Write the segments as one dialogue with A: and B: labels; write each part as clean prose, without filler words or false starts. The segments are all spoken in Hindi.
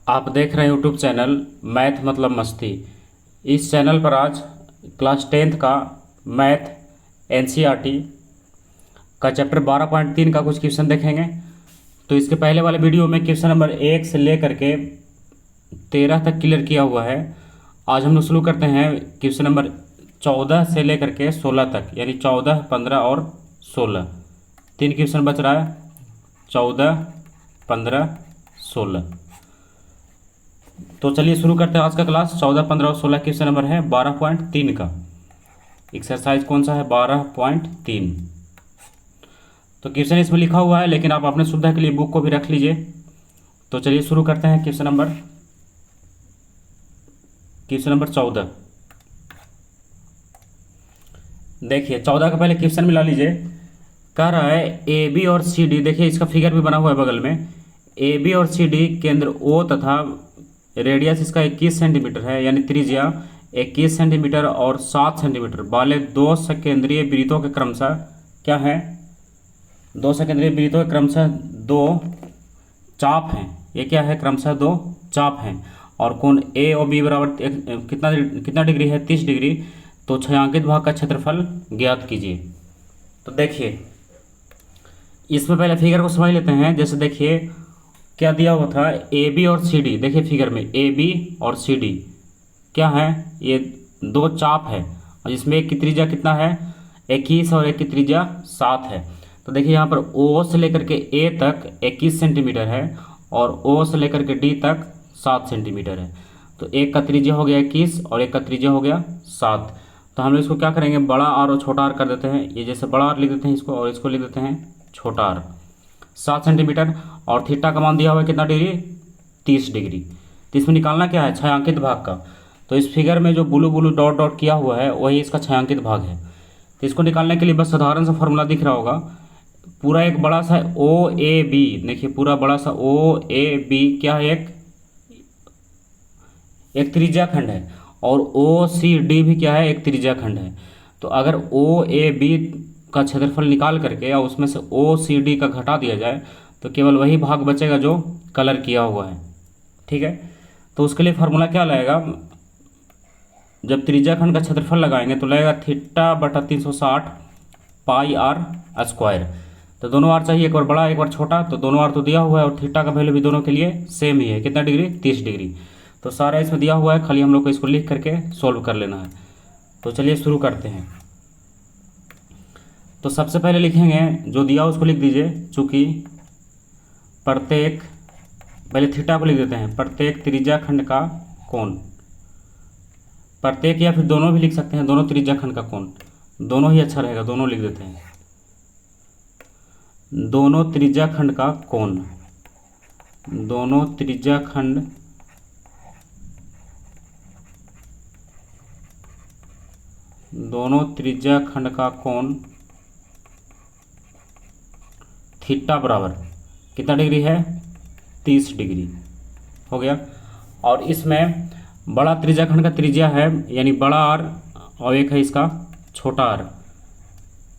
A: आप देख रहे हैं यूट्यूब चैनल मैथ मतलब मस्ती। इस चैनल पर आज क्लास 10th का मैथ एनसीईआरटी का चैप्टर 12.3 का कुछ क्वेश्चन देखेंगे। तो इसके पहले वाले वीडियो में क्वेश्चन नंबर 1 से लेकर के 13 तक क्लियर किया हुआ है। आज हम लोग शुरू करते हैं क्वेश्चन नंबर 14 से लेकर के 16 तक, यानी 14, 15 और 16। 3 क्वेश्चन बच रहा है, 14, 15, 16। तो चलिए शुरू करते हैं आज का क्लास। 14, 15 और 16 क्वेश्चन नंबर है 12.3 का। एक्सरसाइज कौन सा है? 12.3। तो क्वेश्चन इसमें लिखा हुआ है, लेकिन आप अपने सुविधा के लिए बुक को भी रख लीजिए। तो चलिए शुरू करते हैं क्वेश्चन नंबर 14। देखिए 14 का पहले क्वेश्चन मिला लीजिए। कह रहा है ए बी और सी डी, देखिए इसका फिगर भी बना हुआ है बगल में। ए बी और सी डी केंद्र ओ तथा रेडियस इसका 21 सेंटीमीटर है, यानी त्रिज्या 21 सेंटीमीटर और 7 सेंटीमीटर वाले दो सकेंद्रीय वृत्तों के क्रमशः क्या है? दो सकेंद्रीय वृत्तों के क्रमशः दो चाप हैं। ये क्या है? क्रमशः दो चाप हैं। और कोण ए और बी बराबर कितना डिग्री है? 30 डिग्री। तो छायांकित भाग का क्षेत्रफल ज्ञात कीजिए। तो देखिए इसमें पहले फिगर को समझ लेते हैं। जैसे देखिए क्या दिया हुआ था, ए बी और सी डी। देखिए फिगर में ए बी और सी डी क्या है? ये दो चाप है, और जिसमें एक की त्रिज्या कितना है? 21 और एक की त्रिज्या 7 है। तो देखिए यहाँ पर ओ से लेकर के ए तक 21 सेंटीमीटर है और ओ से लेकर के डी तक 7 सेंटीमीटर है। तो एक का त्रिज्या हो गया 21 और एक का त्रिज्या हो गया 7। तो हम लोग इसको क्या करेंगे? बड़ा आर और छोटा आर कर देते हैं। ये जैसे बड़ा आर लिख देते हैं इसको, और इसको लिख देते हैं छोटा आर। 7 सेंटीमीटर और थीटा का मान दिया हुआ है कितना डिग्री? 30 डिग्री। तो इसमें निकालना क्या है? छायांकित भाग का। तो इस फिगर में जो ब्लू ब्लू डॉट डॉट किया हुआ है वही इसका छायांकित भाग है। तो इसको निकालने के लिए बस साधारण सा फॉर्मूला दिख रहा होगा। पूरा एक बड़ा सा ओ ए बी, देखिए पूरा बड़ा सा ओ ए बी क्या है? एक त्रिज्या खंड है। और ओ सी डी भी क्या है? एक त्रिज्या खंड है। तो अगर ओ ए बी का क्षेत्रफल निकाल करके या उसमें से ओ सी डी का घटा दिया जाए तो केवल वही भाग बचेगा जो कलर किया हुआ है। ठीक है, तो उसके लिए फार्मूला क्या लगेगा? जब त्रिज्या खंड का क्षेत्रफल लगाएंगे तो लगेगा थीटा बटा 360 पाई आर स्क्वायर। तो दोनों आर चाहिए, एक बार बड़ा एक बार छोटा। तो दोनों आर तो दिया हुआ है और थीटा का वैल्यू भी दोनों के लिए सेम ही है। कितना डिग्री? 30 डिग्री। तो सारा इसमें दिया हुआ है, खाली हम लोग को इसको लिख करके सोल्व कर लेना है। तो चलिए शुरू करते हैं। तो सबसे पहले लिखेंगे जो दिया उसको लिख दीजिए। चूंकि प्रत्येक, पहले थीटा को लिख देते हैं, प्रत्येक त्रिज्या खंड का कोण। प्रत्येक या फिर दोनों भी लिख सकते हैं, दोनों त्रिज्या खंड का कोण। दोनों ही अच्छा रहेगा, दोनों लिख देते हैं। दोनों त्रिज्या खंड का कोण, दोनों त्रिज्या खंड का कोण थीटा बराबर कितना डिग्री है? 30 डिग्री। हो गया। और इसमें बड़ा त्रिज्या खंड का त्रिज्या है, यानी बड़ा आर, और एक है इसका छोटा आर।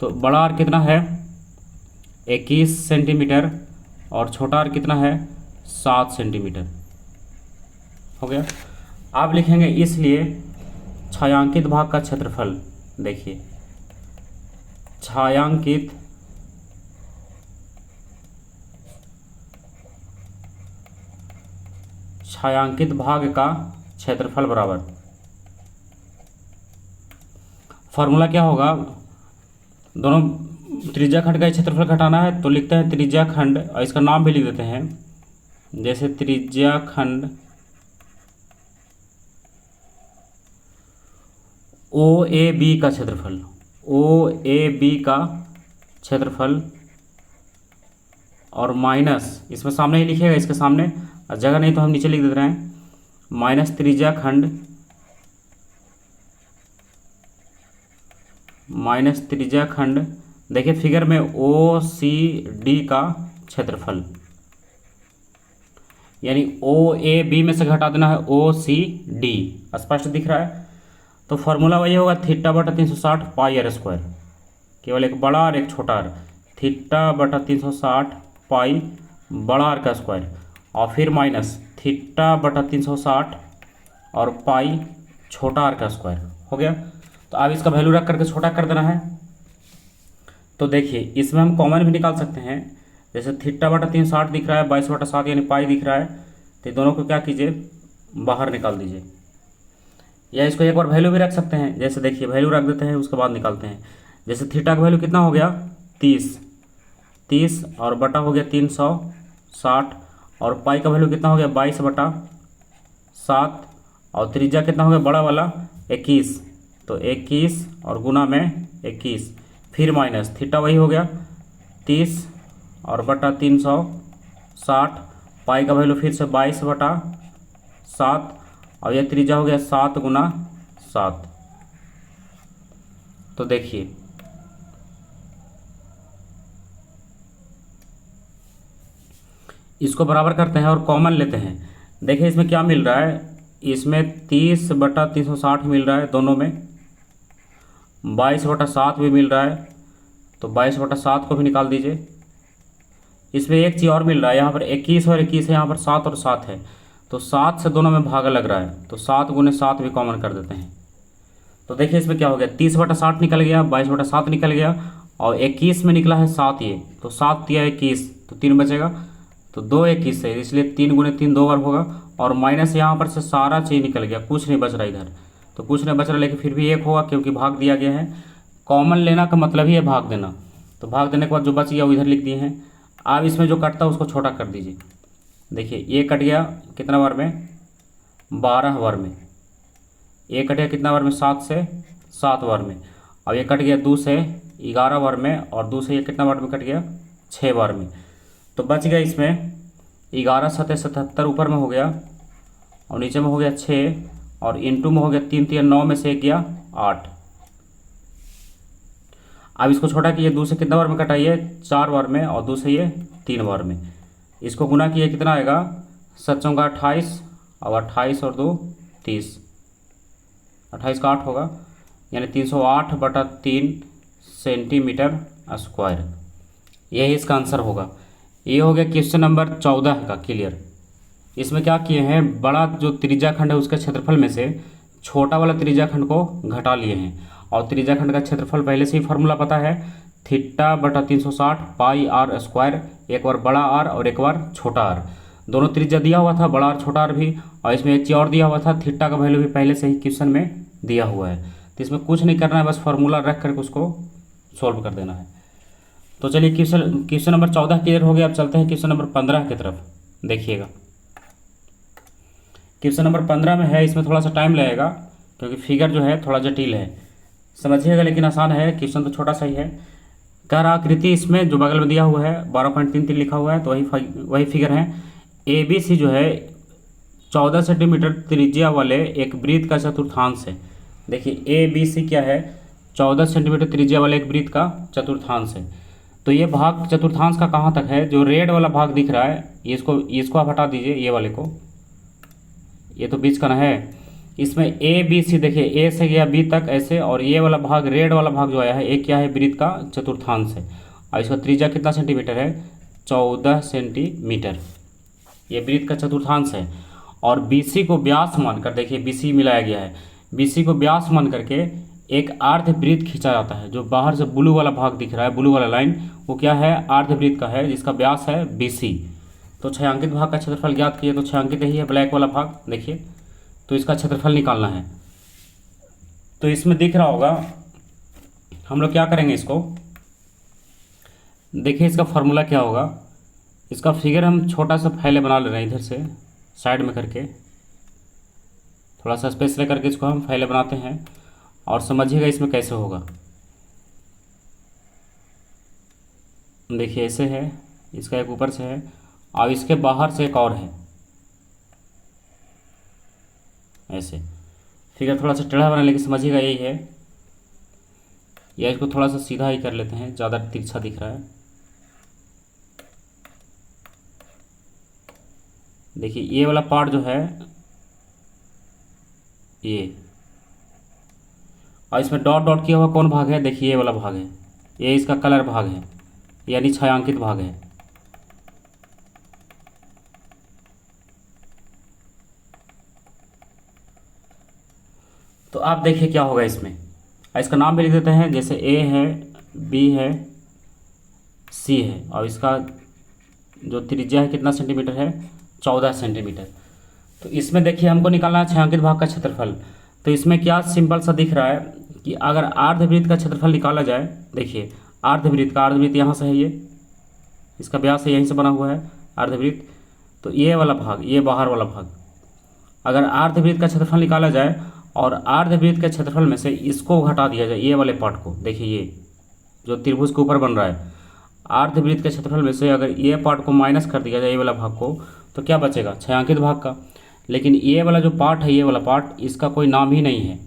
A: तो बड़ा आर कितना है? 21 सेंटीमीटर और छोटा आर कितना है? 7 सेंटीमीटर। हो गया। आप लिखेंगे इसलिए छायांकित भाग का क्षेत्रफल। देखिए छायांकित भाग का क्षेत्रफल बराबर, फॉर्मूला क्या होगा? दोनों त्रिज्या खंड का क्षेत्रफल घटाना है तो लिखते हैं त्रिज्या खंड, और इसका नाम भी लिख देते हैं। जैसे त्रिज्या खंड ओ ए बी का क्षेत्रफल, ओ ए बी का क्षेत्रफल, और माइनस इसमें सामने ही लिखिएगा, इसके सामने जगह नहीं तो हम नीचे लिख देते हैं, माइनस त्रिज्या खंड। देखिए फिगर में ओ सी डी का क्षेत्रफल, यानी ओ ए बी में से घटा देना है ओ सी डी। स्पष्ट दिख रहा है? तो फॉर्मूला वही होगा थीटा बटा 360 पाई आर स्क्वायर। केवल एक बड़ा और एक छोटा आर। थीटा बटा 360 पाई बड़ा आर का स्क्वायर, और फिर माइनस थीटा बटा 360 और पाई छोटा आर का स्क्वायर हो गया। तो अब इसका वैल्यू रख करके छोटा कर देना है। तो देखिए इसमें हम कॉमन भी निकाल सकते हैं। जैसे थीटा बटा 360 दिख रहा है, 22/7 यानी पाई दिख रहा है, तो दोनों को क्या कीजिए, बाहर निकाल दीजिए। या इसको एक बार वैल्यू भी रख सकते हैं। जैसे देखिए वैल्यू रख देते हैं, उसके बाद निकालते हैं। जैसे थीटा का वैल्यू कितना हो गया, 30 और बटा हो गया 360 और पाई का वैल्यू कितना हो गया 22/7 और त्रिज्या कितना हो गया बड़ा वाला 21, तो 21 और गुना में 21, फिर माइनस थीटा वही हो गया 30 और बटा 360, पाई का वैल्यू फिर से 22/7 और यह त्रिज्या हो गया 7 गुना 7। तो देखिए इसको बराबर करते हैं और कॉमन लेते हैं। देखिए इसमें क्या मिल रहा है, इसमें 30/360 मिल रहा है दोनों में, 22/7 भी मिल रहा है, तो 22/7 को भी निकाल दीजिए। इसमें एक चीज़ और मिल रहा है, यहाँ पर 21 और 21 है, यहाँ पर 7 और 7 है, तो 7 से दोनों में भागा लग रहा है, तो 7 गुने 7 भी कॉमन कर देते हैं। तो देखिए इसमें क्या हो गया, 30/60 निकल गया, 22/7 निकल गया और 21 में निकला है 7, ये तो 7 या 21 तो 3 बचेगा, तो 2 21 है, इसलिए 3 गुने 3 2 बार होगा और माइनस यहाँ पर से सारा चीज़ निकल गया, कुछ नहीं बच रहा इधर, तो कुछ नहीं बच रहा, लेकिन फिर भी 1 होगा क्योंकि भाग दिया गया है। कॉमन लेना का मतलब ही है भाग देना, तो भाग देने के बाद जो बच गया वो इधर लिख दिए हैं। अब इसमें जो कटता है उसको छोटा कर दीजिए। देखिए ये कट गया कितना बार में, 12 बार में, ये कट गया कितना बार में, 7 से 7 बार में, और ये कट गया 2 से 11 बार में, और 2 से ये कितना बार में कट गया, 6 बार में। तो बच गया इसमें 11 7 77 ऊपर में हो गया और नीचे में हो गया 6 और इंटू में हो गया 3 3 9 में से 1 गया 8। अब इसको छोटा किए, 2 से कितना बार में कटाइए, 4 बार में, और 2 से ये 3 बार में। इसको गुना किए कितना आएगा, 7 चौका 28 और 28 और 2 30, 28 का 8 होगा, यानी 308/3 सेंटीमीटर स्क्वायर। यही इसका आंसर होगा। ये हो गया क्वेश्चन नंबर 14 का क्लियर। इसमें क्या किए हैं, बड़ा जो त्रिज्या खंड है उसके क्षेत्रफल में से छोटा वाला त्रिज्या खंड को घटा लिए हैं, और त्रिज्या खंड का क्षेत्रफल पहले से ही फॉर्मूला पता है, थीटा बटा 360 पाई आर स्क्वायर, एक बार बड़ा आर और एक बार छोटा आर, दोनों त्रिज्या दिया हुआ था, बड़ा आर छोटा आर भी, और इसमें एक चीज़ और दिया हुआ था, थीटा का वैल्यू भी पहले से ही क्वेश्चन में दिया हुआ है। तो इसमें कुछ नहीं करना है, बस फार्मूला रख करके उसको सॉल्व कर देना है। तो चलिए क्वेश्चन नंबर 14 क्लियर हो गया। अब चलते हैं क्वेश्चन नंबर 15 की तरफ। देखिएगा क्वेश्चन नंबर 15 में है, इसमें थोड़ा सा टाइम लगेगा क्योंकि फिगर जो है थोड़ा जटिल है, समझिएगा, लेकिन आसान है। क्वेश्चन तो छोटा सा ही है। कह रहा आकृति इसमें जो बगल में दिया हुआ है 12.33 लिखा हुआ है, तो वही फिगर है। ABC जो है 14 सेंटीमीटर त्रिज्या वाले एक वृत्त का चतुर्थांश है। देखिए ABC क्या है, 14 सेंटीमीटर त्रिज्या वाले एक वृत्त का चतुर्थांश है। तो ये भाग चतुर्थांश का कहाँ तक है, जो रेड वाला भाग दिख रहा है, इसको आप हटा दीजिए, ये वाले को, ये तो बीच का ना है। इसमें ABC देखिए, ए से गया बी तक ऐसे, और ये वाला भाग रेड वाला भाग जो आया है, एक क्या है, वृत्त का चतुर्थांश है, और इसका त्रिज्या कितना सेंटीमीटर है, 14 सेंटीमीटर, ये वृत्त का चतुर्थांश है। और BC को व्यास मानकर, देखिए BC मिलाया गया है, BC को व्यास मान करके एक अर्धवृत्त खींचा जाता है। जो बाहर से ब्लू वाला भाग दिख रहा है, ब्लू वाला लाइन, वो क्या है, अर्धवृत्त का है, जिसका व्यास है BC। तो छायांकित भाग का क्षेत्रफल ज्ञात किए, तो छायांकित यही है ब्लैक वाला भाग, देखिए, तो इसका क्षेत्रफल निकालना है। तो इसमें दिख रहा होगा, हम लोग क्या करेंगे, इसको देखिए, इसका फॉर्मूला क्या होगा। इसका फिगर हम छोटा सा पहले बना ले रहे हैं, इधर से साइड में करके थोड़ा सा स्पेस ले करके इसको हम पहले बनाते हैं, और समझिएगा इसमें कैसे होगा। देखिए ऐसे है, इसका एक ऊपर से है और इसके बाहर से एक और है, ऐसे। फिगर थोड़ा सा टेढ़ा बना, लेकिन समझिएगा यही है। या इसको थोड़ा सा सीधा ही कर लेते हैं, ज़्यादा तिरछा दिख रहा है। देखिए ये वाला पार्ट जो है ये, और इसमें डॉट डॉट किया हुआ कौन भाग है, देखिए ये वाला भाग है, ये इसका कलर भाग है, यानी छायांकित भाग है। तो आप देखिए क्या होगा इसमें, इसका नाम भी लिख देते हैं, जैसे ए है, बी है, सी है, और इसका जो त्रिज्या है कितना सेंटीमीटर है, 14 सेंटीमीटर। तो इसमें देखिए हमको निकालना है छायांकित भाग का क्षेत्रफल। तो इसमें क्या सिंपल सा दिख रहा है कि अगर अर्धवृत्त का क्षेत्रफल निकाला जाए, देखिए अर्धवृत्त यहाँ से है, ये इसका व्यास है, यहीं से बना हुआ है अर्धवृत्त। तो ये वाला भाग, ये बाहर वाला भाग, अगर अर्धवृत्त का क्षेत्रफल निकाला जाए और अर्धवृत्त के क्षेत्रफल में से इसको घटा दिया जाए, ये वाले पार्ट को, देखिए ये जो त्रिभुज के ऊपर बन रहा है, अर्धवृत्त के क्षेत्रफल में से अगर ये पार्ट को माइनस कर दिया जाए, ये वाला भाग को, तो क्या बचेगा, छायांकित भाग का। लेकिन ये वाला जो पार्ट है, ये वाला पार्ट, इसका कोई नाम ही नहीं है,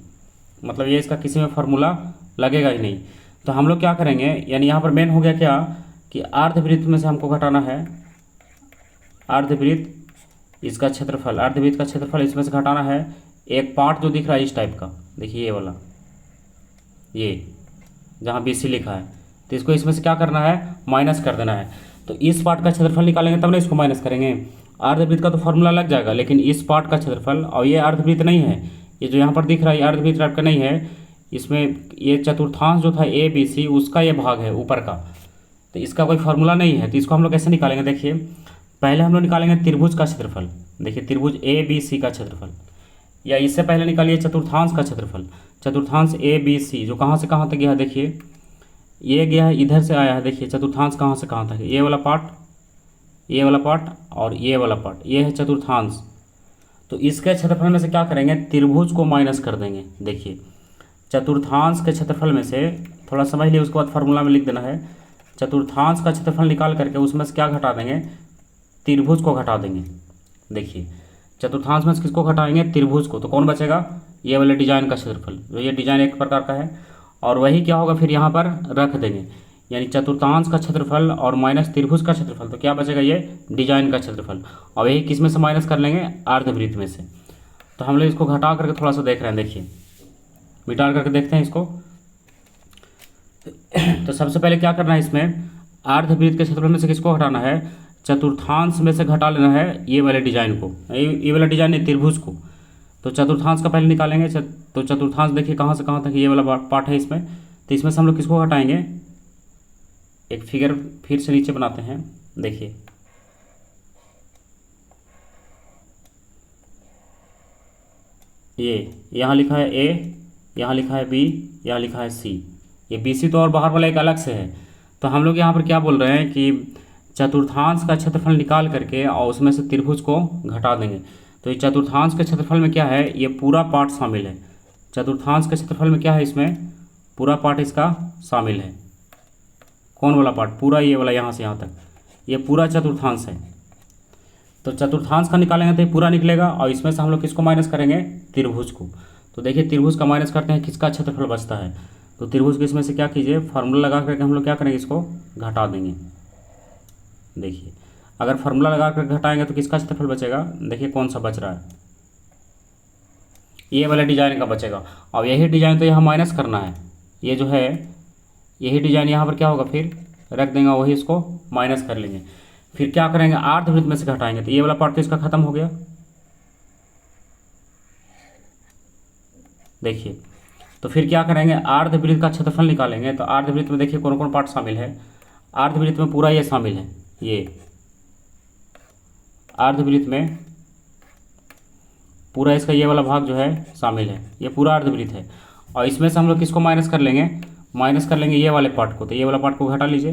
A: मतलब ये इसका किसी में फार्मूला लगेगा ही नहीं। तो हम लोग क्या करेंगे, यानी यहाँ पर मेन हो गया क्या कि अर्धवृत्त में से हमको घटाना है अर्धवृत्त इसका क्षेत्रफल, अर्धवृत्त का क्षेत्रफल इसमें से घटाना है एक पार्ट जो दिख रहा है इस टाइप का, देखिए ये वाला, ये जहाँ BC लिखा है, तो इसको इसमें से क्या करना है, माइनस कर देना है। तो इस पार्ट का क्षेत्रफल निकालेंगे तब ना इसको माइनस करेंगे। अर्धवृत्त का तो फॉर्मूला लग जाएगा, लेकिन इस पार्ट का क्षेत्रफल, और ये अर्धवृत्त नहीं है, ये जो यहाँ पर दिख रहा है ये अर्धवृत्त टाइप का नहीं है, इसमें ये चतुर्थांश जो था ABC उसका ये भाग है ऊपर का, तो इसका कोई फार्मूला नहीं है। तो इसको हम लोग कैसे निकालेंगे, देखिए पहले हम लोग निकालेंगे त्रिभुज का क्षेत्रफल, देखिए त्रिभुज ABC का क्षेत्रफल, या इससे पहले निकालिए चतुर्थांश का क्षेत्रफल, चतुर्थांश ABC जो कहाँ से कहाँ तक गया है, देखिए ये गया है इधर से आया है, देखिए चतुर्थांश कहाँ से कहाँ तक है, ये वाला पार्ट, ये वाला पार्ट और ये वाला पार्ट, ये है चतुर्थांश। तो इसके क्षेत्रफल में से क्या करेंगे, त्रिभुज को माइनस कर देंगे। देखिए चतुर्थांश के क्षेत्रफल में से, थोड़ा समझ लिए, उसके बाद फार्मूला में लिख देना है, चतुर्थांश का क्षेत्रफल निकाल करके उसमें से क्या घटा देंगे, त्रिभुज को घटा देंगे। देखिए चतुर्थांश में से किसको घटाएंगे, त्रिभुज को, तो कौन बचेगा, ये वाले डिजाइन का क्षेत्रफल, जो ये डिजाइन एक प्रकार का है, और वही क्या होगा फिर यहाँ पर रख देंगे, यानी चतुर्थांश का क्षेत्रफल और माइनस त्रिभुज का क्षेत्रफल, तो क्या बचेगा, ये डिजाइन का क्षेत्रफल, और यही किस में से माइनस कर लेंगे, अर्धवृत्त में से। तो हम लोग इसको घटा करके थोड़ा सा देख रहे हैं, देखिए मिटा करके देखते हैं इसको। तो सबसे पहले क्या करना है, इसमें अर्धवृत्त के क्षेत्रफल में से किसको घटाना है, चतुर्थांश में से घटा लेना है ये वाले डिजाइन को, ये वाला डिजाइन है त्रिभुज को। तो चतुर्थांश का पहले निकालेंगे, तो चतुर्थांश देखिए कहाँ से कहाँ तक, ये वाला पार्ट है इसमें, तो इसमें से हम लोग किसको घटाएंगे, एक फिगर फिर से नीचे बनाते हैं, देखिए ये यहाँ लिखा है A, यहाँ लिखा है B, यहाँ लिखा है C, ये BC तो और बाहर वाला एक अलग से है। तो हम लोग यहाँ पर क्या बोल रहे हैं कि चतुर्थांश का क्षेत्रफल निकाल करके और उसमें से त्रिभुज को घटा देंगे। तो ये चतुर्थांश के क्षेत्रफल में क्या है, ये पूरा पार्ट शामिल है, चतुर्थांश के क्षेत्रफल में क्या है, इसमें पूरा पार्ट इसका शामिल है। कौन वाला पार्ट, पूरा ये वाला यहाँ से यहाँ तक, ये पूरा चतुर्थांश है। तो चतुर्थांश का निकालेंगे तो ये पूरा निकलेगा, और इसमें से हम लोग किसको माइनस करेंगे, त्रिभुज को। तो देखिए त्रिभुज का माइनस करते हैं, किसका क्षेत्रफल बचता है, तो त्रिभुज के इसमें से क्या कीजिए, फार्मूला लगा करके हम लोग क्या करेंगे, इसको घटा देंगे। देखिए अगर फार्मूला लगा कर घटाएंगे तो किसका क्षेत्रफल बचेगा, देखिए कौन सा बच रहा है, ये वाला डिजाइन का बचेगा। और यही डिजाइन तो यहाँ माइनस करना है, ये जो है यही डिजाइन यहाँ पर क्या होगा, फिर रख देंगे, वही इसको माइनस कर लेंगे। फिर क्या करेंगे, अर्धवृत्त में से घटाएंगे, तो ये वाला पार्ट तो इसका खत्म हो गया। देखिए तो फिर क्या करेंगे, अर्धवृत्त का क्षेत्रफल निकालेंगे। तो अर्धवृत्त में देखिए कौन कौन पार्ट शामिल है, अर्धवृत्त में पूरा ये शामिल है, ये अर्धवृत्त में पूरा इसका ये वाला भाग जो है शामिल है, ये पूरा अर्धवृत्त है। और इसमें से हम लोग किसको माइनस कर लेंगे, माइनस कर लेंगे ये वाले पार्ट को। तो ये वाला पार्ट को घटा लीजिए,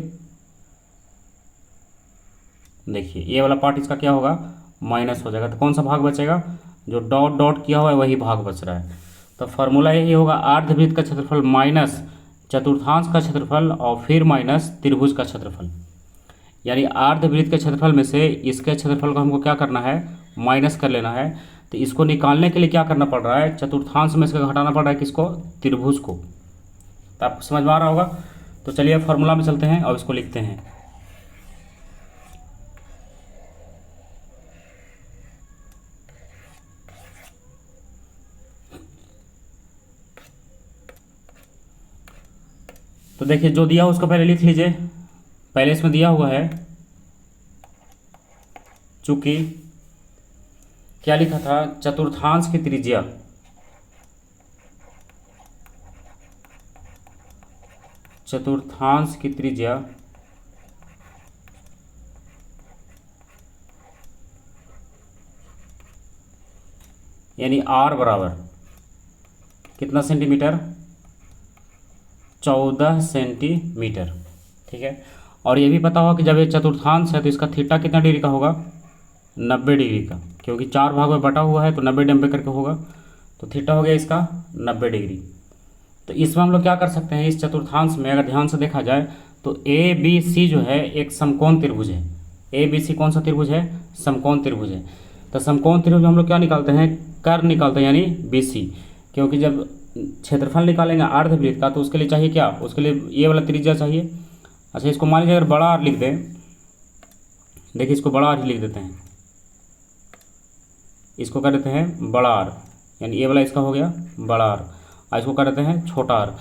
A: देखिए ये वाला पार्ट इसका क्या होगा, माइनस हो जाएगा। तो कौन सा भाग बचेगा, जो डॉट डॉट किया हुआ है वही भाग बच रहा है। तो फार्मूला यही होगा, अर्धवृत्त का क्षेत्रफल माइनस चतुर्थांश का क्षेत्रफल और फिर माइनस त्रिभुज का क्षेत्रफल। यानी अर्धवृत्त के क्षेत्रफल में से इसके क्षेत्रफल को हमको क्या करना है, माइनस कर लेना है। तो इसको निकालने के लिए क्या करना पड़ रहा है, चतुर्थांश में से घटाना पड़ रहा है किसको, त्रिभुज को। तो आपको समझ में आ रहा होगा। तो चलिए फार्मूला में चलते हैं और इसको लिखते हैं। तो देखिए जो दिया हो उसको पहले लिख लीजिए। पहले इसमें दिया हुआ है, चूंकि क्या लिखा था, चतुर्थांश की त्रिज्या, चतुर्थांश की त्रिज्या यानी आर बराबर कितना सेंटीमीटर, 14 सेंटीमीटर। ठीक है, और ये भी पता होगा कि जब ये चतुर्थांश है तो इसका थीटा कितना डिग्री का होगा, 90 डिग्री का, क्योंकि 4 भाग में बटा हुआ है तो 90 करके होगा, तो थीटा हो गया इसका 90 डिग्री। तो इसमें हम लोग क्या कर सकते हैं, इस चतुर्थांश में अगर ध्यान से देखा जाए तो ए बी सी जो है एक समकोण त्रिभुज है। ए बी सी कौन सा त्रिभुज है, समकोण त्रिभुज है। तो समकोण त्रिभुज हम लोग क्या निकालते हैं, कर्ण निकालते हैं, यानी बी सी। क्योंकि जब क्षेत्रफल निकालेंगे अर्धवृत्त का तो उसके लिए चाहिए क्या, उसके लिए ये वाला त्रिज्या चाहिए। अच्छा, इसको मान लीजिए अगर बड़ा आर लिख दें, देखिए इसको बड़ा आर ही लिख देते हैं, इसको कर देते हैं बड़ा आर, यानी ये वाला इसका हो गया बड़ा आर, और इसको कर देते हैं छोटा आर।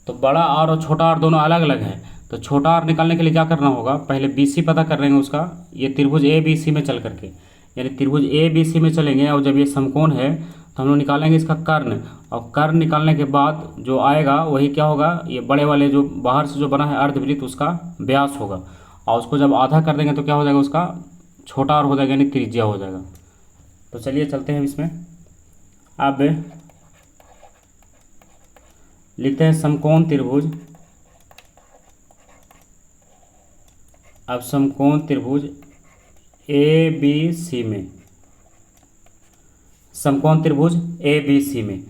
A: तो बड़ा आर और छोटा आर दोनों अलग अलग है, तो छोटा आर निकालने के लिए क्या करना होगा, पहले बी सी पता कर लेंगे उसका, ये त्रिभुज ए बी सी में चल करके, यानी त्रिभुज ए बी सी में चलेंगे, और जब ये समकोण है तो हम लोग निकालेंगे इसका कर्ण, और कर्ण निकालने के बाद जो आएगा वही क्या होगा, ये बड़े वाले जो बाहर से जो बना है अर्धवृत्त उसका व्यास होगा, और उसको जब आधा कर देंगे तो क्या हो जाएगा, उसका छोटा आर हो जाएगा, यानी त्रिज्या हो जाएगा। तो चलिए चलते हैं इसमें। अब लिखते हैं समकोण त्रिभुज। अब समकोण त्रिभुज ए बी सी में, समकोण त्रिभुज ए बी सी में,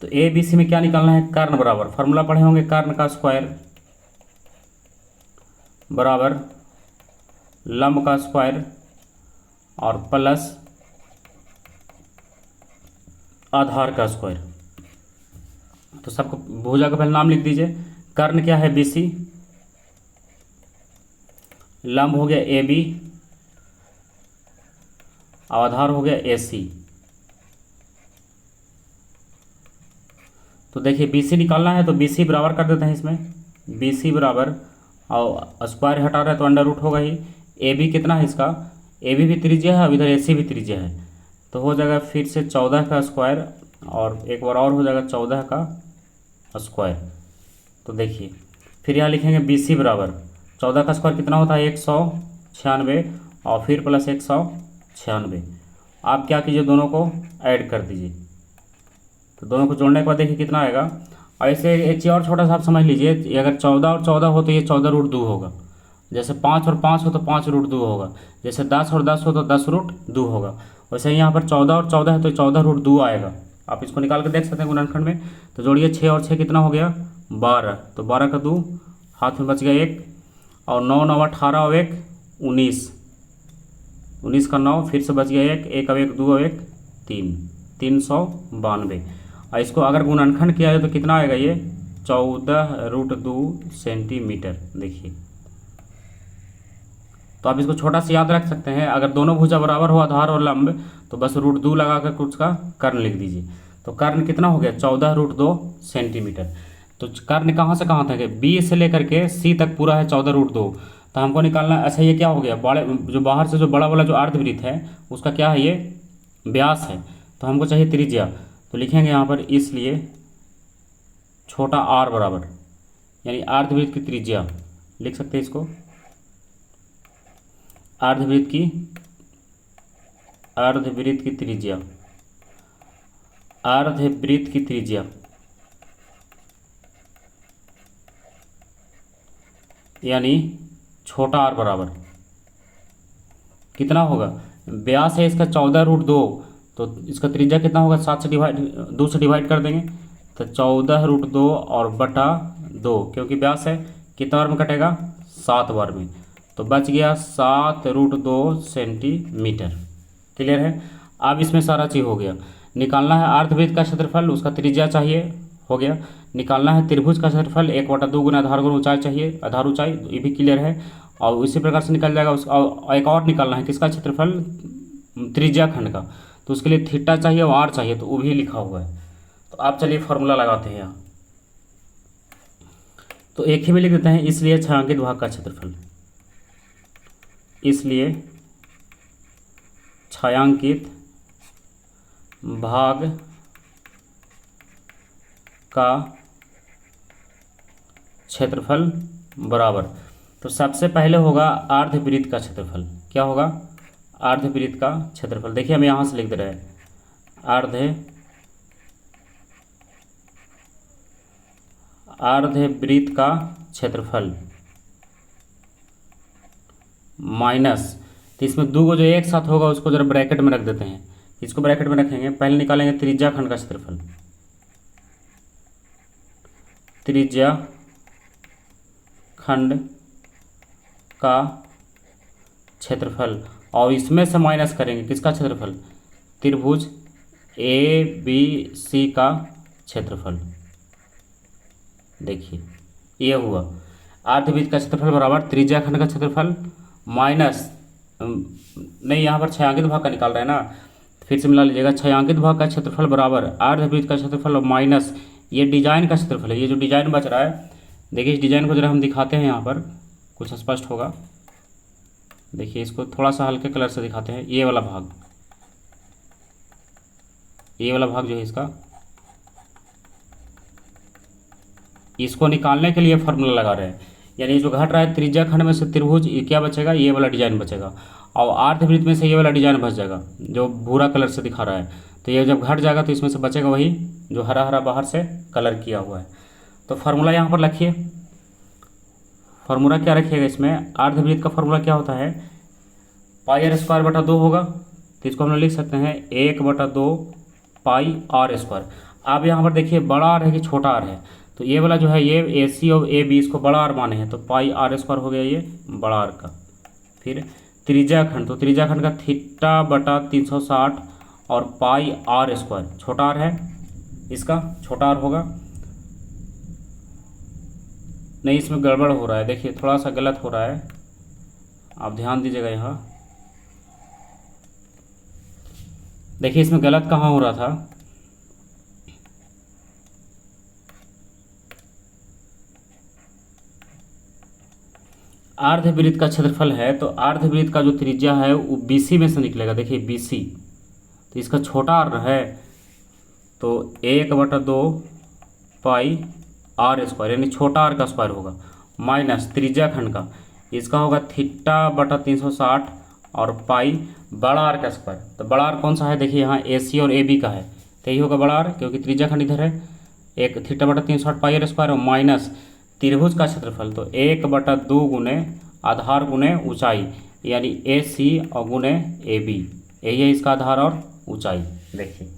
A: तो ए बी सी में क्या निकालना है, कर्ण बराबर, फार्मूला पढ़े होंगे, कर्ण का स्क्वायर बराबर लंब का स्क्वायर और प्लस आधार का स्क्वायर। तो सबको भुजा का पहले नाम लिख दीजिए। कर्ण क्या है, बी सी, लंब हो गया ए बी, आधार हो गया ए सी। तो देखिए बी सी निकालना है तो बी सी बराबर कर देते हैं इसमें, बी सी बराबर, और स्क्वायर हटा रहा है तो अंडर रूट होगा ही। ए बी कितना है इसका, ए बी भी त्रिज्या है, इधर ए सी भी त्रिज्या है, तो हो जाएगा फिर से 14 का स्क्वायर, और एक बार और हो जाएगा 14 का स्क्वायर। तो देखिए फिर यहाँ लिखेंगे बी सी बराबर 14 का स्क्वायर कितना होता है, 196, और फिर प्लस 196। आप क्या कीजिए, दोनों को ऐड कर दीजिए, तो दोनों को जोड़ने के बाद देखिए कितना आएगा। और ऐसे एक चीज़ और छोटा सा आप समझ लीजिए, अगर 14 और 14 हो तो ये 14 रूट 2 होगा, जैसे 5 और 5 हो तो 5 रूट 2 होगा, जैसे 10 और 10 हो तो 10 रूट 2 होगा। वैसे यहाँ पर 14 और 14 है तो 14 रूट 2 आएगा। आप इसको निकाल कर देख सकते हैं गुणनखंड में। तो जोड़िए 6 और 6 कितना हो गया, 12, तो 12 का 2, हाथ में बच गया 1, और 9 9 18 और 1 19, 19 का 9, फिर से बच गया 1, 1 अब 1 2 अब 1 3, 392। और इसको अगर गुणनखंड किया जाए तो कितना आएगा, ये 14 रूट 2 सेंटीमीटर। देखिए तो आप इसको छोटा सा याद रख सकते हैं, अगर दोनों भुजा बराबर हो आधार और लंब तो बस रूट 2 लगा कर उसका कर्ण लिख दीजिए। तो कर्ण कितना हो गया, 14 रूट 2 सेंटीमीटर। तो कर्ण कहाँ से कहाँ तक है, बी से लेकर के सी तक पूरा है 14 रूट 2। तो हमको निकालना, अच्छा ये क्या हो गया, बड़े जो बाहर से जो बड़ा वाला जो अर्धवृत्त है उसका क्या है, ये व्यास है, तो हमको चाहिए त्रिज्या। तो लिखेंगे यहाँ पर इसलिए छोटा आर बराबर, यानी अर्धवृत्त की त्रिज्या लिख सकते हैं इसको, अर्धवृत्त की त्रिज्या, अर्धवृत्त की त्रिज्या यानी छोटा आर बराबर कितना होगा, व्यास है इसका 14 रूट 2, तो इसका त्रिज्या कितना होगा, 7 से डिवाइड 2 से डिवाइड कर देंगे तो 14 रूट 2 और बटा 2, क्योंकि व्यास है कितना बार में कटेगा, 7 बार में, तो बच गया 7 रूट 2 सेंटीमीटर। क्लियर है। अब इसमें सारा चीज़ हो गया। निकालना है अर्धवृत्त का क्षेत्रफल, उसका त्रिज्या चाहिए, हो गया। निकालना है त्रिभुज का क्षेत्रफल, 1/2 गुना आधार गुना ऊंचाई चाहिए, आधार ऊंचाई, ये भी क्लियर है। और इसी प्रकार से निकल जाएगा उसका, और एक और निकालना है किसका क्षेत्रफल, त्रिज्या खंड का, तो उसके लिए थीटा चाहिए और आर चाहिए, तो वो भी लिखा हुआ है। तो आप चलिए फॉर्मूला लगाते हैं यहाँ, तो एक ही में लिख देते हैं, इसलिए छायांकित भाग का क्षेत्रफल, इसलिए छायांकित भाग का क्षेत्रफल बराबर। तो सबसे पहले होगा अर्धवृत्त का क्षेत्रफल। क्या होगा? अर्धवृत्त का क्षेत्रफल। देखिए हम यहाँ से लिख दे रहे हैं अर्धवृत्त का क्षेत्रफल माइनस, तो इसमें दो को जो एक साथ होगा उसको जरा ब्रैकेट में रख देते हैं। इसको ब्रैकेट में रखेंगे, पहले निकालेंगे त्रिज्या खंड का क्षेत्रफल। त्रिज्या खंड का क्षेत्रफल, और इसमें से माइनस करेंगे किसका क्षेत्रफल? त्रिभुज ABC का क्षेत्रफल। देखिए ये हुआ अर्धवृत्त का क्षेत्रफल बराबर त्रिज्या खंड का क्षेत्रफल माइनस, नहीं यहाँ पर छायांकित भाग का निकाल रहे हैं ना, फिर से मिला लीजिएगा। छायांकित भाग का क्षेत्रफल बराबर अर्धवृत्त का क्षेत्रफल माइनस ये डिजाइन का क्षेत्रफल है। ये जो डिजाइन बच रहा है, देखिए इस डिजाइन को जरा हम दिखाते हैं, यहाँ पर कुछ स्पष्ट होगा। देखिए इसको थोड़ा सा हल्के कलर से दिखाते हैं। ये वाला भाग, ये वाला भाग जो है इसका, इसको निकालने के लिए फॉर्मूला लगा रहे हैं। यानी जो घट रहा है त्रिज्या खंड में से त्रिभुज, ये क्या बचेगा? ये वाला डिजाइन बचेगा, और अर्धवृत्त में से ये वाला डिजाइन बच जाएगा जो भूरा कलर से दिखा रहा है। तो ये जब घट जाएगा तो इसमें से बचेगा वही जो हरा हरा बाहर से कलर किया हुआ है। तो फार्मूला यहाँ पर लिखिए। फार्मूला क्या रखिएगा इसमें? अर्धवृत्त का फार्मूला क्या होता है? पाई आर स्क्वायर बटा 2 होगा। तो इसको हम लोग लिख सकते हैं 1/2 पाई आर स्क्वायर। अब यहाँ पर देखिए बड़ा आर है कि छोटा आर है, तो ये वाला जो है ये AC और AB इसको बड़ा आर माने हैं, तो पाई आर स्क्वायर हो गया ये बड़ा आर का। फिर त्रिज्या खंड, तो त्रिज्या खंड का θ/360 और पाई आर स्क्वायर, छोटा आर है इसका, छोटा आर होगा। नहीं इसमें गड़बड़ हो रहा है, देखिए थोड़ा सा गलत हो रहा है, आप ध्यान दीजिएगा। यहाँ देखिए इसमें गलत कहाँ हो रहा था, अर्धवृत्त का क्षेत्रफल है तो अर्धवृत्त का जो त्रिज्या है वो BC में से निकलेगा। देखिए BC, तो इसका छोटा आर है तो 1/2 पाई आर स्क्वायर, यानी छोटा आर का स्क्वायर होगा, माइनस त्रिज्या खंड का, इसका होगा θ/360 और पाई बड़ा आर का स्क्वायर। तो बड़ा आर कौन सा है? देखिए यहाँ AC और AB का है, तो यही होगा बड़ा आर, क्योंकि त्रिज्या खंड इधर है। एक θ/360 पाई आर स्क्वायर और माइनस त्रिभुज का क्षेत्रफल, तो 1/2 गुने आधार गुने ऊंचाई, यानी AC और गुने AB, यही है इसका आधार और ऊंचाई। देखिए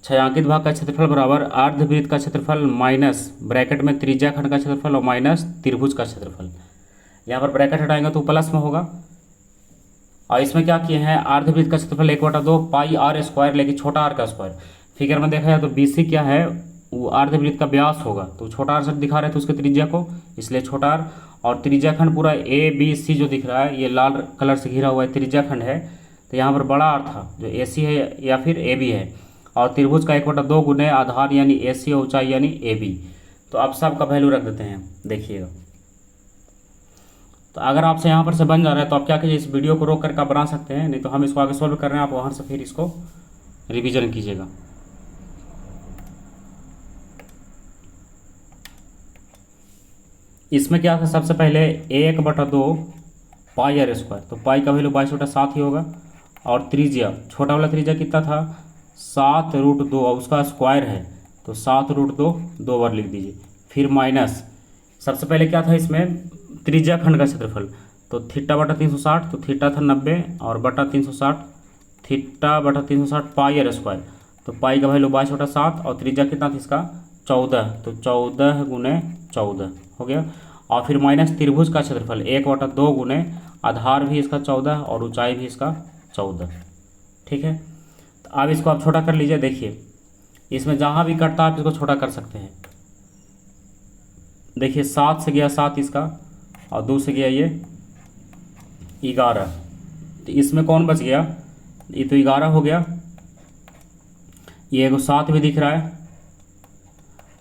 A: छायांकित भाग का क्षेत्रफल बराबर अर्धवृत्त का क्षेत्रफल माइनस ब्रैकेट में त्रिज्या खंड का क्षेत्रफल और माइनस त्रिभुज का क्षेत्रफल। यहाँ पर ब्रैकेट हटाएंगे तो प्लस में होगा। और इसमें क्या किए हैं? अर्धवृत्त का क्षेत्रफल 1/2 पाई आर स्क्वायर, लेकिन छोटा आर का स्क्वायर। फिगर में देखा जाए तो BC क्या है? वो अर्धवृत्त का व्यास होगा, तो छोटा आर से दिखा रहे थे उसके त्रिज्या को, इसलिए छोटा आर। और त्रिज्या खंड पूरा ABC जो दिख रहा है ये लाल कलर से घिरा हुआ है, त्रिज्या खंड है। तो यहाँ पर बड़ा आर था जो AC है या फिर AB है, और त्रिभुज का 1/2 गुने आधार यानी AC और ऊंचाई यानी AB। तो अब सब का वैल्यू रख देते हैं, देखिएगा। तो अगर आपसे यहाँ पर से बन जा रहा है तो आप क्या कीजिए, इस वीडियो को रोक करके आप बना सकते हैं, नहीं तो हम इसको आगे सॉल्व कर रहे हैं, आप वहाँ से फिर इसको रिवीजन कीजिएगा। इसमें क्या था? सबसे पहले 1/2 पाई आर स्क्वायर, तो पाई का वैल्यू 22/7 ही होगा। और त्रिज्या, छोटा वाला त्रिज्या कितना था? 7√2, और उसका स्क्वायर है तो 7√2 दो बार लिख दीजिए। फिर माइनस, सबसे पहले क्या था इसमें? त्रिज्या खंड का क्षेत्रफल, तो θ/360, तो थीटा था 90 और बटा 360, θ/360 पाई आर स्क्वायर, तो पाई का वैल्यू 22/7 और त्रिज्या कितना था इसका? 14, तो 14 गुने 14 हो गया। और फिर माइनस त्रिभुज का क्षेत्रफल 1/2 गुने आधार भी इसका 14 और ऊंचाई भी इसका 14। ठीक है, तो अब इसको आप छोटा कर लीजिए। देखिए इसमें जहाँ भी कटता है आप इसको छोटा कर सकते हैं। देखिए 7 से गया 7 इसका, और 2 से गया ये 11, तो इसमें कौन बच गया? ये तो 11 हो गया, ये एगो 7 भी दिख रहा है,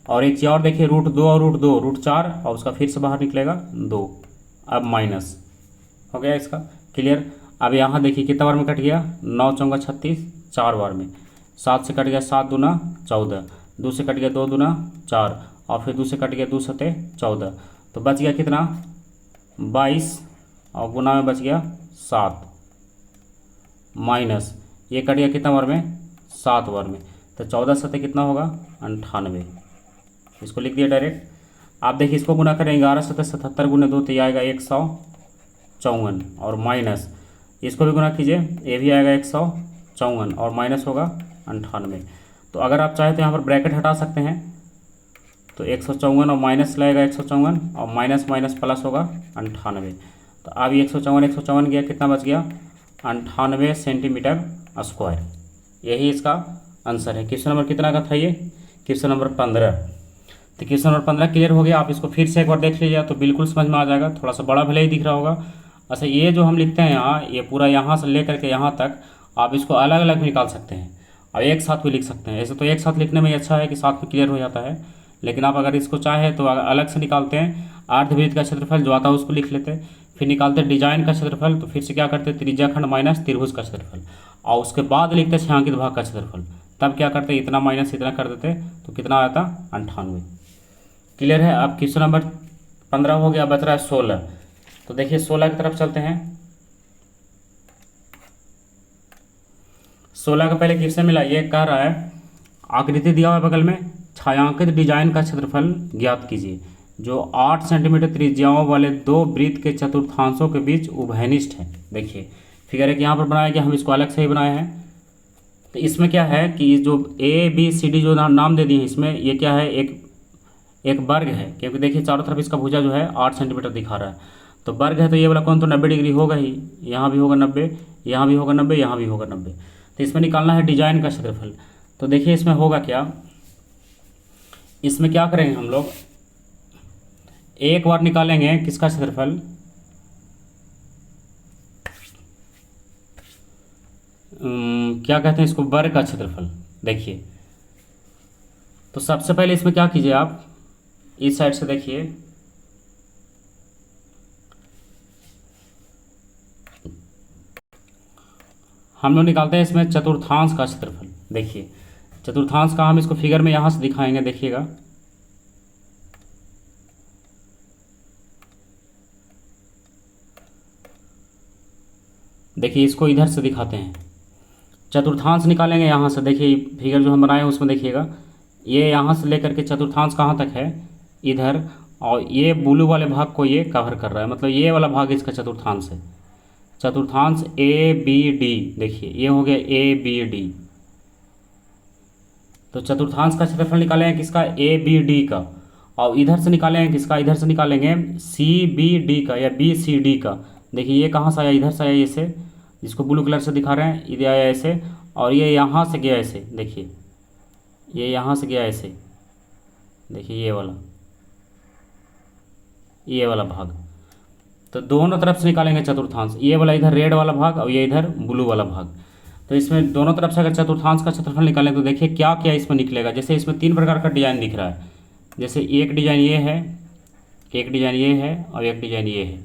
A: और एक चीज और देखिए √2 और √2 √4, और उसका फिर से बाहर निकलेगा 2। अब माइनस हो गया इसका, क्लियर। अब यहाँ देखिए कितना बार में कट गया? 9 × 36, 4 बार में। 7 से कट गया 7 दूना 14, 2 से कट गया 2 दूना 4, और फिर 2 से कट गया, 2 सते 14, तो बच गया कितना 22 और गुना में बच गया 7 माइनस ये कट गया कितना बार में 7 बार में, तो 14 सते कितना होगा 98। इसको लिख दिया डायरेक्ट। आप देखिए इसको गुना करें 11 सते 77 गुने 2 तो ये आएगा 154 और माइनस इसको भी गुना कीजिए, ये भी आएगा 154 और माइनस होगा 98। तो अगर आप चाहें तो यहाँ पर ब्रैकेट हटा सकते हैं, तो 154 और माइनस लगेगा 154 और माइनस माइनस प्लस होगा 98। तो अब 154 गया, कितना बच गया 98 सेंटीमीटर स्क्वायर। यही इसका आंसर है। क्वेश्चन नंबर कितना का था ये, क्वेश्चन नंबर 15। तो क्वेश्चन नंबर 15 क्लियर हो गया। आप इसको फिर से एक बार देख लीजिए तो बिल्कुल समझ में आ जाएगा। थोड़ा सा बड़ा भले ही दिख रहा होगा। अच्छा, ये जो हम लिखते हैं यहाँ, ये पूरा यहाँ से लेकर के यहाँ तक आप इसको अलग अलग भी निकाल सकते हैं और एक साथ भी लिख सकते हैं। ऐसे तो एक साथ लिखने में अच्छा है कि साथ में क्लियर हो जाता है, लेकिन आप अगर इसको चाहे तो अलग से निकालते हैं। अर्धवृत्त का क्षेत्रफल जो आता है उसको लिख लेते हैं, फिर निकालते हैं डिजाइन का क्षेत्रफल, तो फिर से क्या करते हैं त्रिज्याखंड माइनस त्रिभुज का क्षेत्रफल, और उसके बाद लिखते हैं छायांकित भाग का क्षेत्रफल। तब क्या करते हैं इतना माइनस इतना कर देते तो कितना आता 98। क्लियर है। अब क्वेश्चन नंबर 15 हो गया, बच रहा है 16। तो देखिए 16 की तरफ चलते हैं। 16 का पहले क्वेश्चन मिला, ये कह रहा है आकृति दिया हुआ है बगल में, छायांकित डिजाइन का क्षेत्रफल ज्ञात कीजिए जो 8 सेंटीमीटर त्रिज्याओं वाले 2 वृत्त के चतुर्थांशों के बीच उभयनिष्ठ है। देखिए फिगर एक यहाँ पर बनाया गया, हम इसको अलग से ही बनाए हैं। तो इसमें क्या है कि जो ABCD जो नाम दे दिए हैं, इसमें ये क्या है एक वर्ग है, क्योंकि देखिए चारों तरफ इसका भुजा जो है 8 सेंटीमीटर दिखा रहा है। तो वर्ग है तो ये वाला कौन तो 90 डिग्री होगा ही, यहाँ भी होगा 90, यहाँ भी होगा 90, यहाँ भी होगा 90। तो इसमें निकालना है डिजाइन का क्षेत्रफल। तो देखिए इसमें होगा क्या, इसमें क्या करेंगे हम लोग, एक बार निकालेंगे किसका क्षेत्रफल, क्या कहते हैं इसको, वर्ग का क्षेत्रफल। देखिए तो सबसे पहले इसमें क्या कीजिए, आप इस साइड से देखिए, हम लोग निकालते हैं इसमें चतुर्थांश का क्षेत्रफल। देखिए चतुर्थांश का हम इसको फिगर में यहां से दिखाएंगे, देखिएगा देखिए इसको इधर से दिखाते हैं। चतुर्थांश निकालेंगे यहाँ से, देखिए फिगर जो हम बनाए हैं उसमें देखिएगा, ये यहाँ से लेकर के चतुर्थांश कहाँ तक है इधर, और ये ब्लू वाले भाग को ये कवर कर रहा है, मतलब ये वाला भाग इसका चतुर्थांश है। चतुर्थांश ABD, देखिए ये हो गया ABD। तो चतुर्थांश का क्षेत्रफल निकालेंगे किसका, ABD का, और इधर से निकालेंगे किसका, इधर से निकालेंगे CBD का या BCD का। देखिए ये कहाँ से आया, इधर से आया ऐसे, जिसको ब्लू कलर से दिखा रहे हैं, इधर आया ऐसे, और ये यहाँ से गया ऐसे। देखिए ये यहाँ से गया ऐसे, देखिए ये वाला भाग। तो दोनों तरफ से निकालेंगे चतुर्थांश, ये वाला इधर रेड वाला भाग और ये इधर ब्लू वाला भाग। तो इसमें दोनों तरफ से अगर चतुर्थांश का क्षेत्रफल निकालें तो देखिए क्या क्या इसमें निकलेगा। जैसे इसमें 3 प्रकार का डिजाइन दिख रहा है, जैसे एक डिजाइन ये है, एक डिजाइन ये है और एक डिजाइन ये है।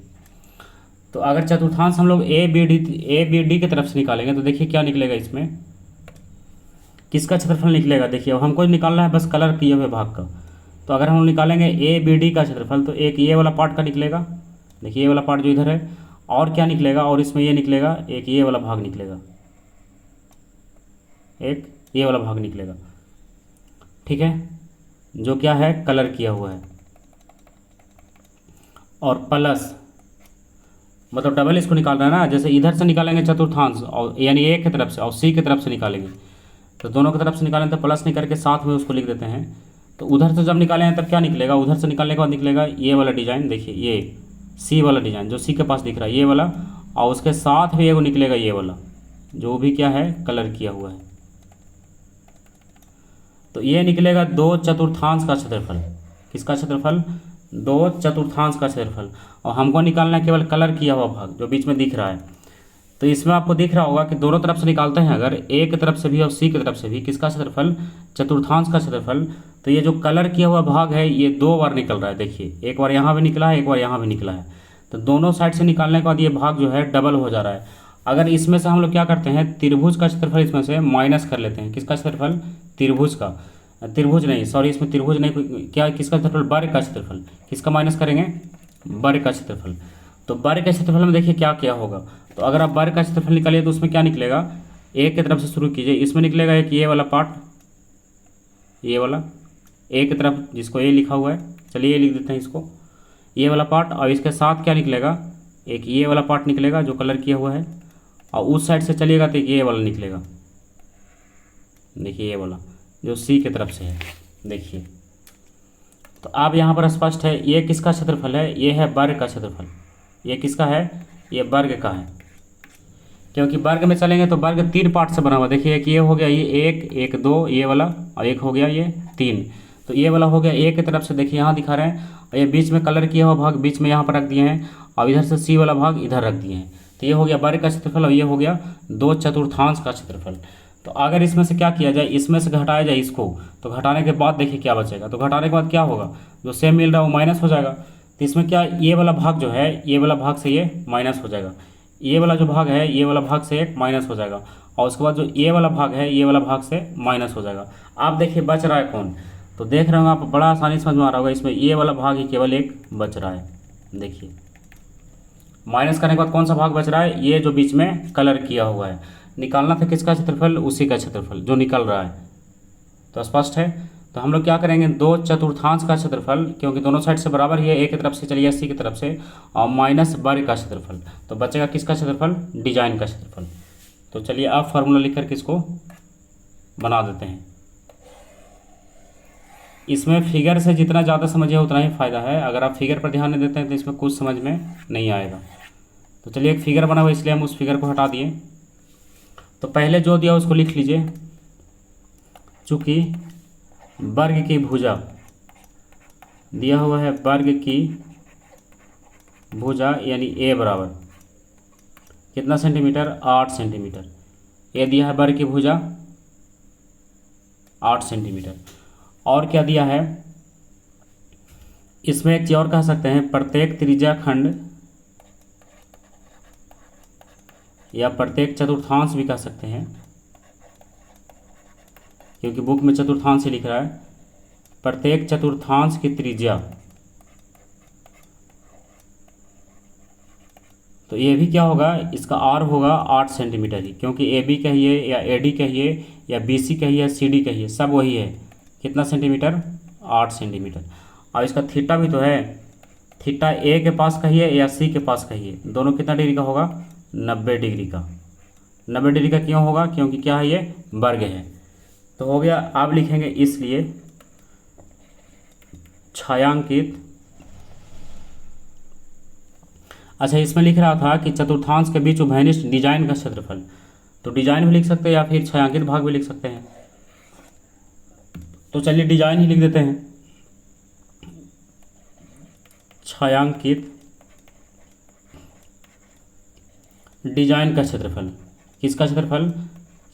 A: तो अगर चतुर्थांश हम लोग ABD की तरफ से निकालेंगे तो देखिए क्या निकलेगा, इसमें किसका क्षेत्रफल निकलेगा। देखिए अब हमको निकालना है बस कलर किए हुए भाग का। तो अगर हम निकालेंगे ABD का क्षेत्रफल तो एक ये वाला पार्ट का निकलेगा, देखिए ये वाला पार्ट जो इधर है, और क्या निकलेगा, और इसमें ये निकलेगा, एक ये वाला भाग निकलेगा, एक ये वाला भाग निकलेगा। ठीक है, जो क्या है कलर किया हुआ है, और प्लस मतलब डबल इसको निकालना है ना। जैसे इधर से निकालेंगे चतुर्थांश और यानी A की तरफ से और C की तरफ से निकालेंगे, तो दोनों की तरफ से निकालें तो प्लस नहीं करके साथ में उसको लिख देते हैं। तो उधर से जब निकालें तब क्या निकलेगा, उधर से निकालने के बाद निकलेगा ये वाला डिजाइन। देखिए ये C वाला डिजाइन जो C के पास दिख रहा है ये वाला, और उसके साथ भी एगो निकलेगा ये वाला जो भी क्या है कलर किया हुआ है। तो ये निकलेगा 2 चतुर्थांश का क्षेत्रफल। किसका क्षेत्रफल, 2 चतुर्थांश का क्षेत्रफल। और हमको निकालना है केवल कलर किया हुआ भाग जो बीच में दिख रहा है। तो इसमें आपको दिख रहा होगा कि दोनों तरफ से निकालते हैं, अगर A की तरफ से भी और C की तरफ से भी, किसका क्षेत्रफल, चतुर्थांश का क्षेत्रफल। तो ये जो कलर किया हुआ भाग है ये 2 बार निकल रहा है। देखिए एक बार यहाँ भी निकला है, एक बार यहाँ भी निकला है। तो दोनों साइड से निकालने के बाद ये भाग जो है डबल हो जा रहा है। अगर इसमें से हम लोग क्या करते हैं, त्रिभुज का क्षेत्रफल इसमें से माइनस कर लेते हैं। किसका क्षेत्रफल, त्रिभुज का। त्रिभुज नहीं, सॉरी, इसमें त्रिभुज नहीं, क्या, किसका क्षेत्रफल, वर्ग का क्षेत्रफल। किसका माइनस करेंगे, वर्ग का क्षेत्रफल। तो वर्ग के क्षेत्रफल में देखिए क्या क्या होगा। तो अगर आप वर्ग का क्षेत्रफल निकालिए तो उसमें क्या निकलेगा, एक की तरफ से शुरू कीजिए, इसमें निकलेगा एक ये वाला पार्ट, ये वाला एक की तरफ जिसको ए लिखा हुआ है, चलिए ये लिख देते हैं इसको, ये वाला पार्ट। और इसके साथ क्या निकलेगा, एक ये वाला पार्ट निकलेगा जो कलर किया हुआ है, और उस साइड से चलिएगा तो एक ये वाला निकलेगा, देखिए ये वाला जो सी की तरफ से है, देखिए। तो आप यहाँ पर स्पष्ट है, ये किसका क्षेत्रफल है, ये है वर्ग का क्षेत्रफल। ये किसका है, ये वर्ग का है, क्योंकि वर्ग में चलेंगे तो वर्ग 3 पार्ट से बना हुआ, देखिए एक ये हो गया, ये एक 2 ये वाला, और एक हो गया ये 3। तो ये वाला हो गया एक की तरफ से, देखिए यहाँ दिखा रहे हैं, और ये बीच में कलर किया हुआ भाग बीच में यहाँ पर रख दिए हैं, और इधर से सी वाला भाग इधर रख दिए हैं। तो ये हो गया वर्ग का क्षेत्रफल, और ये हो गया 2/4 का क्षेत्रफल। तो अगर इसमें से क्या किया जाए, इसमें से घटाया जाए इसको, तो घटाने के बाद देखिए क्या बचेगा। तो घटाने के बाद क्या होगा, जो सेम मिल रहा है वो माइनस हो जाएगा। तो इसमें क्या, ये वाला भाग जो है, ये वाला भाग से ये माइनस हो जाएगा, ये वाला जो भाग है, ये वाला भाग से एक माइनस हो जाएगा, और उसके बाद जो ये वाला भाग है, ये वाला भाग से माइनस हो जाएगा। आप देखिए बच रहा है कौन, तो देख रहे होंगे आप, बड़ा आसानी समझ में आ रहा होगा, इसमें ये वाला भाग ही केवल एक बच रहा है। देखिए माइनस करने के बाद कौन सा भाग बच रहा है, ये जो बीच में कलर किया हुआ है। निकालना था किसका क्षेत्रफल, उसी का क्षेत्रफल जो निकल रहा है। तो स्पष्ट है। तो हम लोग क्या करेंगे, 2/4 का क्षेत्रफल, क्योंकि दोनों साइड से बराबर ही है, ए की तरफ से चलिए सी की तरफ से, और माइनस वर्ग का क्षेत्रफल। तो बचेगा किसका क्षेत्रफल, डिजाइन का क्षेत्रफल। तो चलिए आप फार्मूला लिख करके इसको बना देते हैं। इसमें फिगर से जितना ज़्यादा समझिए उतना ही फ़ायदा है, अगर आप फिगर पर ध्यान नहीं देते हैं तो इसमें कुछ समझ में नहीं आएगा। तो चलिए एक फिगर बना हुआ, इसलिए हम उस फिगर को हटा दिए। तो पहले जो दिया उसको लिख लीजिए। चूँकि वर्ग की भुजा दिया हुआ है, वर्ग की भुजा यानी ए बराबर कितना सेंटीमीटर, 8 सेंटीमीटर। ये दिया है वर्ग की भुजा 8 सेंटीमीटर। और क्या दिया है, इसमें एक चीज और कह सकते हैं, प्रत्येक त्रिज्या खंड या प्रत्येक चतुर्थांश भी कह सकते हैं, क्योंकि बुक में चतुर्थांश ही लिख रहा है। प्रत्येक चतुर्थांश की त्रिज्या, तो ये भी क्या होगा, इसका आर होगा 8 सेंटीमीटर ही, क्योंकि ए बी कहिए या ए डी कहिए या बी सी कहिए या सी डी कहिए, सब वही है। कितना सेंटीमीटर, 8 सेंटीमीटर। और इसका थीटा भी तो है, थीटा ए के पास कहिए या सी के पास कहिए, दोनों कितना डिग्री का होगा, 90 डिग्री का। 90 डिग्री का क्यों होगा, क्योंकि क्या है, ये वर्ग है। तो हो गया। आप लिखेंगे इसलिए छायांकित, अच्छा इसमें लिख रहा था कि चतुर्थांश के बीच उभयनिष्ठ डिजाइन का क्षेत्रफल, तो डिजाइन भी लिख सकते हैं या फिर छायांकित भाग भी लिख सकते हैं। तो चलिए डिजाइन ही लिख देते हैं। छायांकित डिजाइन का क्षेत्रफल, किसका क्षेत्रफल,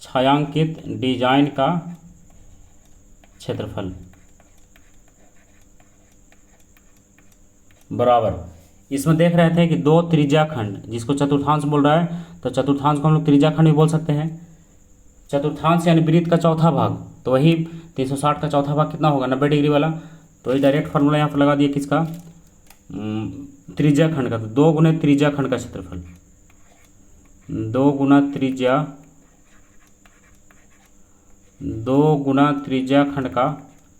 A: छायांकित डिजाइन का क्षेत्रफल बराबर, इसमें देख रहे थे कि 2 त्रिज्या खंड, जिसको चतुर्थांश बोल रहा है, तो चतुर्थांश को हम लोग त्रिज्या खंड भी बोल सकते हैं। चतुर्थांश यानी वृत्त का चौथा भाग, तो वही 360 का चौथा भाग कितना होगा, 90 डिग्री वाला। तो ये डायरेक्ट फार्मूला यहाँ पर लगा दिया किसका, त्रिज्या खंड का। तो 2 गुना त्रिज्या खंड का क्षेत्रफल, 2 गुना त्रिज्या खंड का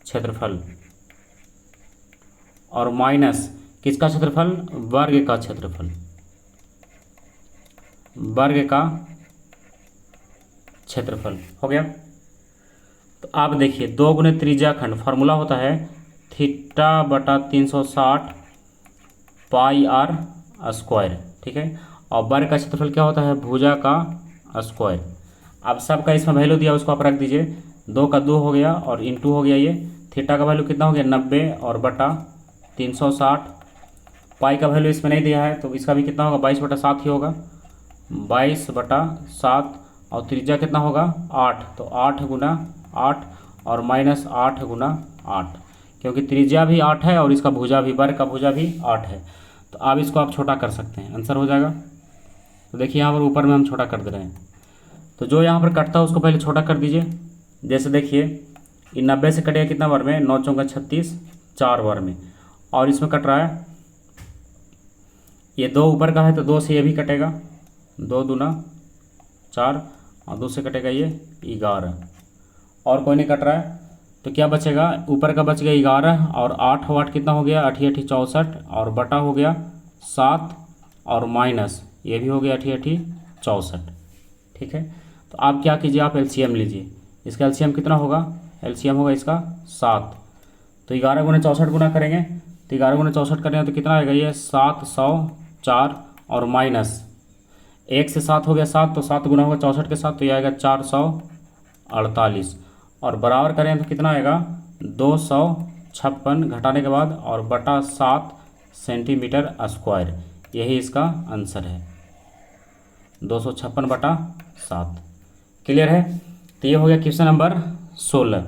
A: क्षेत्रफल, और माइनस किसका क्षेत्रफल, वर्ग का क्षेत्रफल, वर्ग का क्षेत्रफल हो गया। तो आप देखिए 2 गुने त्रिज्या खंड, फार्मूला होता है थीटा बटा 360 पाई आर स्क्वायर, ठीक है। और वर्ग का क्षेत्रफल क्या होता है, भुजा का स्क्वायर। अब सबका इसमें वैल्यू दिया उसको आप रख दीजिए, 2 का 2 हो गया और इंटू हो गया ये, थीटा का वैल्यू कितना हो गया 90 और बटा 360, पाई का वैल्यू इसमें नहीं दिया है तो इसका भी कितना होगा 22/7 ही होगा, 22/7। और त्रिज्या कितना होगा 8, तो 8 गुना 8 और माइनस 8 गुना 8, क्योंकि त्रिज्या भी 8 है और इसका भुजा भी, वर्ग का भुजा भी 8 है। तो अब इसको आप छोटा कर सकते हैं, आंसर हो जाएगा। तो देखिए यहाँ पर ऊपर में हम छोटा कर दे रहे हैं, तो जो यहाँ पर कटता है उसको पहले छोटा कर दीजिए। जैसे देखिए ये 90 से कटेगा कितना बार में, 9 चौका 36, 4 बार में। और इसमें कट रहा है, ये 2 ऊपर का है तो 2 से ये भी कटेगा, 2 दूना 4 और 2 से कटेगा ये 11। और कोई नहीं कट रहा है तो क्या बचेगा, ऊपर का बच गया 11 और 8 वाट कितना हो गया, 8 8 64 और बटा हो गया 7 और माइनस ये भी हो गया 8 8 64। ठीक है, तो आप क्या कीजिए, आप एलसीएम लीजिए। इसका एलसीएम कितना होगा, एलसीएम होगा इसका 7। तो 11 गुना 64 गुना करेंगे तो 11 गुना 64 करेंगे तो कितना आएगा ये 704 और माइनस 1 से 7 हो गया 7, तो 7 गुना होगा 64 के साथ तो ये आएगा 448 और बराबर करें तो कितना आएगा 256 घटाने के बाद और बटा 7 सेंटीमीटर स्क्वायर। यही इसका आंसर है, 256 बटा 7। क्लियर है, तो ये हो गया क्वेश्चन नंबर 16।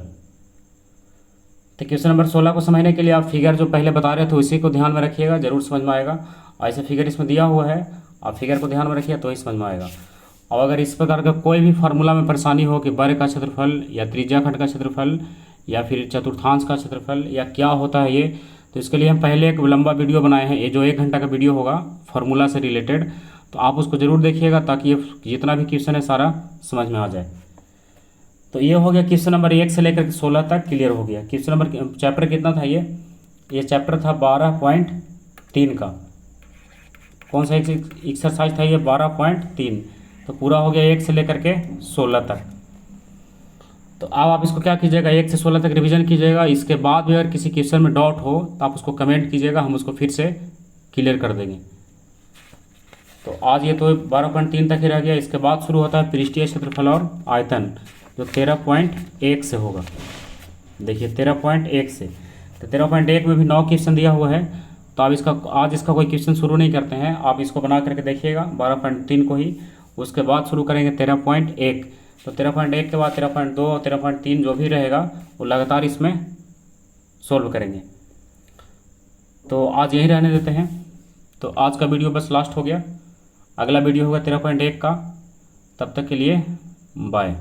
A: तो क्वेश्चन नंबर 16 को समझने के लिए आप फिगर जो पहले बता रहे थे उसी को ध्यान में रखिएगा, जरूर समझ में आएगा। और ऐसे फिगर इसमें दिया हुआ है, आप फिगर को ध्यान में रखिए तो ही समझ में आएगा। और अगर इस प्रकार का कोई भी फार्मूला में परेशानी हो कि वर्ग का क्षेत्रफल या त्रिज्या खंड का क्षेत्रफल या फिर चतुर्थांश का क्षेत्रफल या क्या होता है ये, तो इसके लिए हम पहले एक लंबा वीडियो बनाए हैं, ये जो 1 घंटा का वीडियो होगा फार्मूला से रिलेटेड, तो आप उसको ज़रूर देखिएगा ताकि ये जितना भी क्वेश्चन है सारा समझ में आ जाए। तो ये हो गया क्वेश्चन नंबर 1 से लेकर 16 तक क्लियर हो गया। क्वेश्चन नंबर चैप्टर कितना था ये चैप्टर था 12.3 का। कौन सा एक्सरसाइज था ये, 12.3। तो पूरा हो गया 1 से लेकर के 16 तक। तो अब आप इसको क्या कीजिएगा, 1 से 16 तक रिवीजन कीजिएगा। इसके बाद भी अगर किसी क्वेश्चन में डाउट हो तो आप उसको कमेंट कीजिएगा, हम उसको फिर से क्लियर कर देंगे। तो आज ये तो 12.3 तक ही रह गया। इसके बाद शुरू होता है पृष्ठीय क्षेत्रफल और आयतन, जो 13.1 से होगा। देखिए 13.1 से, तो 13.1 में भी 9 क्वेश्चन दिया हुआ है। तो आप आज इसका कोई क्वेश्चन शुरू नहीं करते हैं, आप इसको बना करके देखिएगा 12.3 को ही। उसके बाद शुरू करेंगे 13.1। तो 13.1 के बाद 13.2 और 13.3 जो भी रहेगा वो लगातार इसमें सोल्व करेंगे। तो आज यही रहने देते हैं। तो आज का वीडियो बस लास्ट हो गया, अगला वीडियो होगा 13.1 का। तब तक के लिए बाय।